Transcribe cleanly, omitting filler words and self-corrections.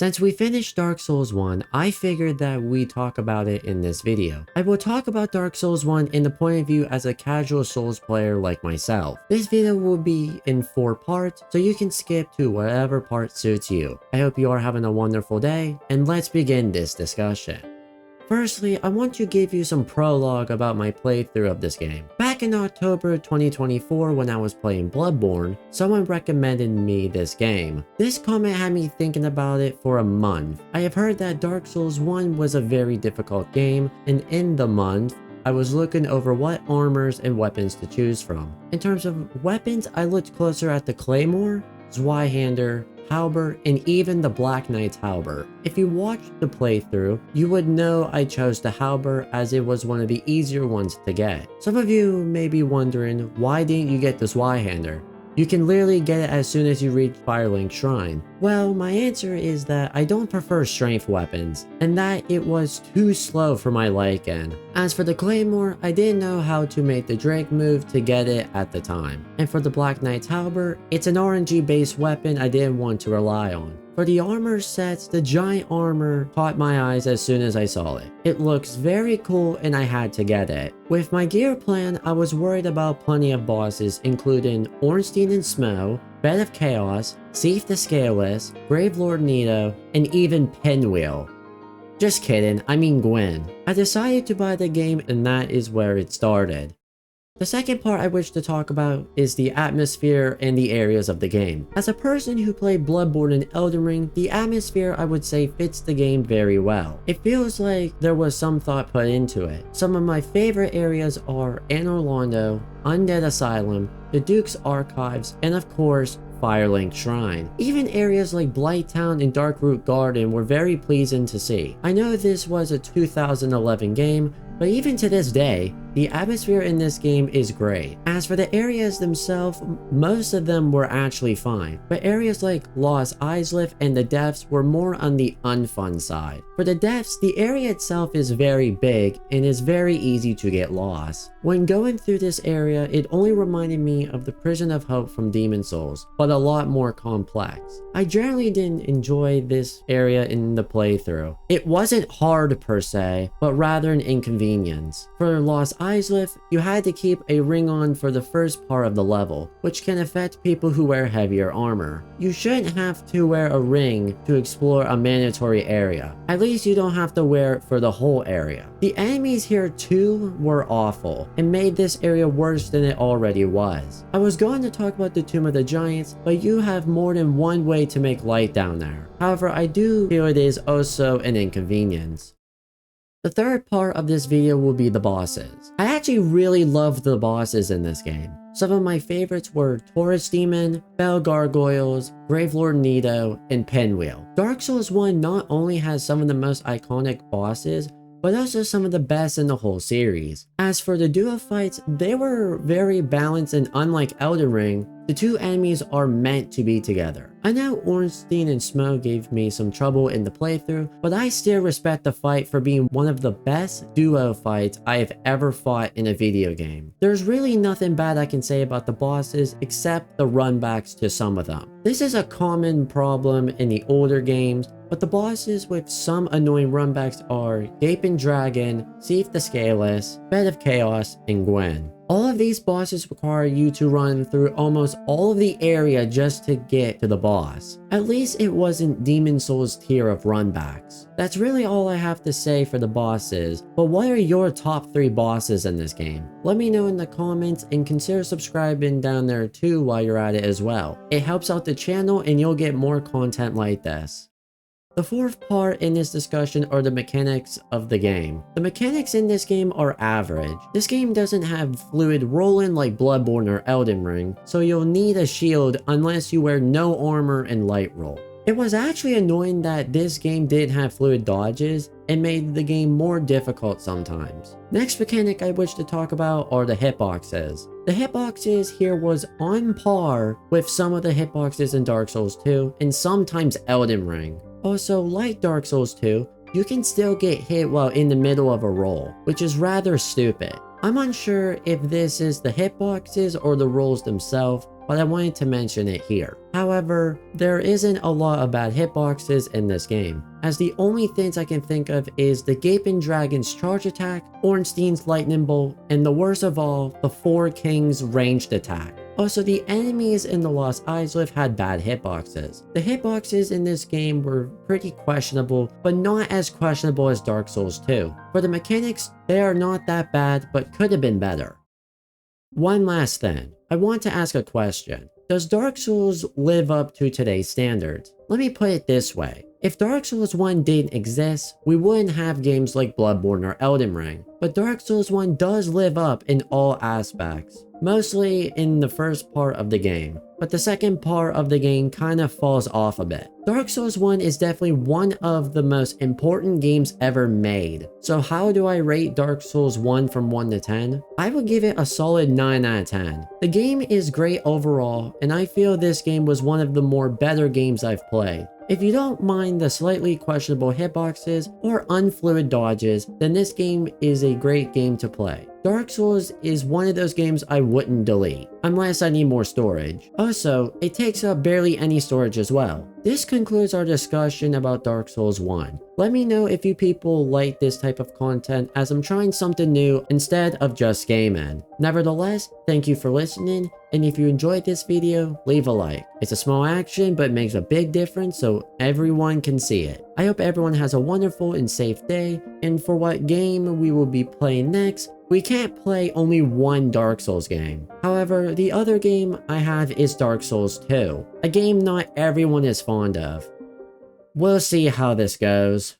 Since we finished Dark Souls 1, I figured that we talk about it in this video. I will talk about Dark Souls 1 in the point of view as a casual Souls player like myself. This video will be in 4 parts, so you can skip to whatever part suits you. I hope you are having a wonderful day, and let's begin this discussion. Firstly, I want to give you some prologue about my playthrough of this game. Back in October 2024 when I was playing Bloodborne, someone recommended me this game. This comment had me thinking about it for a month. I have heard that Dark Souls 1 was a very difficult game, and in the month, I was looking over what armors and weapons to choose from. In terms of weapons, I looked closer at the Claymore, Zweihander, halberd, and even the Black Knight's halberd. If you watched the playthrough, you would know I chose the halberd as it was one of the easier ones to get. Some of you may be wondering, why didn't you get the Zweihander? You can literally get it as soon as you reach Firelink Shrine. Well, my answer is that I don't prefer strength weapons, and that it was too slow for my liking. As for the Claymore, I didn't know how to make the Drake move to get it at the time. And for the Black Knight's halberd, it's an RNG based weapon I didn't want to rely on. For the armor sets, the giant armor caught my eyes as soon as I saw it. It looks very cool and I had to get it. With my gear plan, I was worried about plenty of bosses including Ornstein and Smough, Bed of Chaos, Seath the Scaleless, Gravelord Nito, and even Pinwheel. Just kidding, I mean Gwen. I decided to buy the game and that is where it started. The second part I wish to talk about is the atmosphere and the areas of the game. As a person who played Bloodborne and Elden Ring, the atmosphere I would say fits the game very well. It feels like there was some thought put into it. Some of my favorite areas are Anor Londo, Undead Asylum, the Duke's Archives, and of course, Firelink Shrine. Even areas like Blighttown and Darkroot Garden were very pleasing to see. I know this was a 2011 game, but even to this day, the atmosphere in this game is great. As for the areas themselves, most of them were actually fine, but areas like Lost Islip and the Depths were more on the unfun side. For the Depths, the area itself is very big and is very easy to get lost. When going through this area, it only reminded me of the Prison of Hope from Demon Souls, but a lot more complex. I generally didn't enjoy this area in the playthrough. It wasn't hard per se, but rather an inconvenience. For Lost Islip, you had to keep a ring on for the first part of the level, which can affect people who wear heavier armor. You shouldn't have to wear a ring to explore a mandatory area. At least you don't have to wear it for the whole area. The enemies here too were awful, and made this area worse than it already was. I was going to talk about the Tomb of the Giants, but you have more than one way to make light down there. However, I do feel it is also an inconvenience. The third part of this video will be the bosses. I actually really loved the bosses in this game. Some of my favorites were Taurus Demon, Bell Gargoyles, Gravelord Nito, and Pinwheel. Dark Souls 1 not only has some of the most iconic bosses, but also some of the best in the whole series. As for the duo fights, they were very balanced, and unlike Elden Ring, the two enemies are meant to be together. I know Ornstein and Smough gave me some trouble in the playthrough, but I still respect the fight for being one of the best duo fights I have ever fought in a video game. There's really nothing bad I can say about the bosses except the runbacks to some of them. This is a common problem in the older games, but the bosses with some annoying runbacks are Gaping Dragon, Seath the Scaleless, Bed of Chaos, and Gwen. All of these bosses require you to run through almost all of the area just to get to the boss. At least it wasn't Demon Souls tier of runbacks. That's really all I have to say for the bosses, but what are your top 3 bosses in this game? Let me know in the comments, and consider subscribing down there too while you're at it as well. It helps out the channel and you'll get more content like this. The fourth part in this discussion are the mechanics of the game. The mechanics in this game are average. This game doesn't have fluid rolling like Bloodborne or Elden Ring, so you'll need a shield unless you wear no armor and light roll. It was actually annoying that this game didn't have fluid dodges and made the game more difficult sometimes. Next mechanic I wish to talk about are the hitboxes. The hitboxes here was on par with some of the hitboxes in Dark Souls 2 and sometimes Elden Ring. Also, like Dark Souls 2, you can still get hit while in the middle of a roll, which is rather stupid. I'm unsure if this is the hitboxes or the rolls themselves, but I wanted to mention it here. However, there isn't a lot of bad hitboxes in this game, as the only things I can think of is the Gaping Dragon's charge attack, Ornstein's lightning bolt, and the worst of all, the Four Kings ranged attack. Also, the enemies in the Lost Isles had bad hitboxes. The hitboxes in this game were pretty questionable, but not as questionable as Dark Souls 2. For the mechanics, they are not that bad, but could have been better. One last thing, I want to ask a question. Does Dark Souls live up to today's standards? Let me put it this way. If Dark Souls 1 didn't exist, we wouldn't have games like Bloodborne or Elden Ring. But Dark Souls 1 does live up in all aspects. Mostly in the first part of the game, but the second part of the game kind of falls off a bit. Dark Souls 1 is definitely one of the most important games ever made. So how do I rate Dark Souls 1 from 1 to 10? I would give it a solid 9 out of 10. The game is great overall, and I feel this game was one of the more better games I've played. If you don't mind the slightly questionable hitboxes or unfluid dodges, then this game is a great game to play. Dark Souls is one of those games I wouldn't delete, unless I need more storage. Also, it takes up barely any storage as well. This concludes our discussion about Dark Souls 1. Let me know if you people like this type of content, as I'm trying something new instead of just gaming. Nevertheless, thank you for listening, and if you enjoyed this video, leave a like. It's a small action, but it makes a big difference so everyone can see it. I hope everyone has a wonderful and safe day, and for what game we will be playing next, we can't play only one Dark Souls game. However, the other game I have is Dark Souls 2, a game not everyone is fond of. We'll see how this goes.